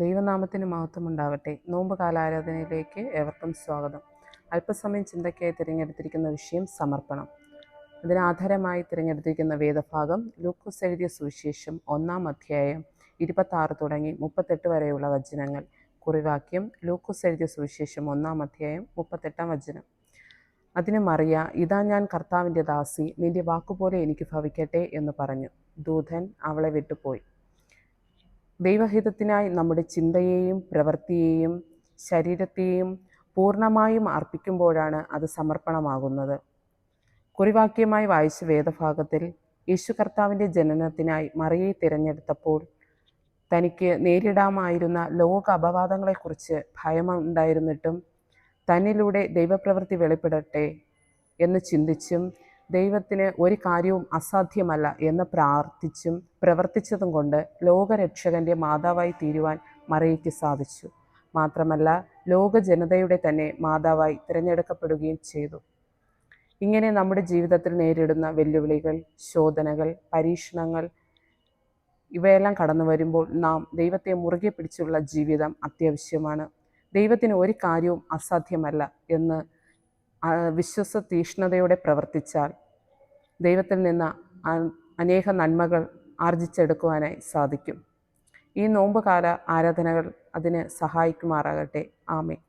ദൈവനാമത്തിന് മഹത്വമുണ്ടാവട്ടെ. നോമ്പ് കാലാരാധനയിലേക്ക് ഏവർക്കും സ്വാഗതം. അല്പസമയം ചിന്തയ്ക്കായി തിരഞ്ഞെടുത്തിരിക്കുന്ന വിഷയം സമർപ്പണം. അതിനാധാരമായി തിരഞ്ഞെടുത്തിരിക്കുന്ന വേദഭാഗം ലൂക്കോസ് എഴുതിയ സുവിശേഷം 1-ാം അധ്യായം 26 തുടങ്ങി 38 വരെയുള്ള വചനങ്ങൾ. കുറിവാക്യം ലൂക്കോസ് എഴുതിയ സുവിശേഷം 1-ാം അധ്യായം 38-ാം വചനം. അതിന് മറിയ, ഇതാ ഞാൻ കർത്താവിൻ്റെ ദാസി, നിന്റെ വാക്കുപോലെ എനിക്ക് ഭവിക്കട്ടെ എന്ന് പറഞ്ഞു. ദൂതൻ അവളെ വിട്ടുപോയി. ദൈവഹിതത്തിനായി നമ്മുടെ ചിന്തയെയും പ്രവൃത്തിയെയും ശരീരത്തെയും പൂർണ്ണമായും അർപ്പിക്കുമ്പോഴാണ് അത് സമർപ്പണമാകുന്നത്. കുറിവാക്യമായി വായിച്ച വേദഭാഗത്തിൽ യേശു കർത്താവിൻ്റെ ജനനത്തിനായി മറിയയെ തിരഞ്ഞെടുത്തപ്പോൾ തനിക്ക് നേരിടാമായിരുന്ന ലോക അപവാദങ്ങളെക്കുറിച്ച് ഭയമുണ്ടായിരുന്നിട്ടും തന്നിലൂടെ ദൈവപ്രവൃത്തി വെളിപ്പെടട്ടെ എന്ന് ചിന്തിച്ചും ദൈവത്തിന് ഒരു കാര്യവും അസാധ്യമല്ല എന്ന് പ്രാർത്ഥിച്ചും പ്രവർത്തിച്ചതും കൊണ്ട് ലോകരക്ഷകൻ്റെ മാതാവായി തീരുവാൻ മറിയയ്ക്ക് സാധിച്ചു. മാത്രമല്ല, ലോക ജനതയുടെ തന്നെ മാതാവായി തിരഞ്ഞെടുക്കപ്പെടുകയും ചെയ്തു. ഇങ്ങനെ നമ്മുടെ ജീവിതത്തിൽ നേരിടുന്ന വെല്ലുവിളികൾ, ശോധനകൾ, പരീക്ഷണങ്ങൾ ഇവയെല്ലാം കടന്നു വരുമ്പോൾ നാം ദൈവത്തെ മുറുകെ പിടിച്ചുള്ള ജീവിതം അത്യാവശ്യമാണ്. ദൈവത്തിന് ഒരു കാര്യവും അസാധ്യമല്ല എന്ന് വിശ്വസ തീഷ്ണതയോടെ പ്രവർത്തിച്ചാൽ ദൈവത്തിൽ നിന്ന് അനേക നന്മകൾ ആർജിച്ചെടുക്കുവാനായി സാധിക്കും. ഈ നോമ്പ് കാല ആരാധനകൾ അതിന് സഹായിക്കുമാറാകട്ടെ. ആമേൻ.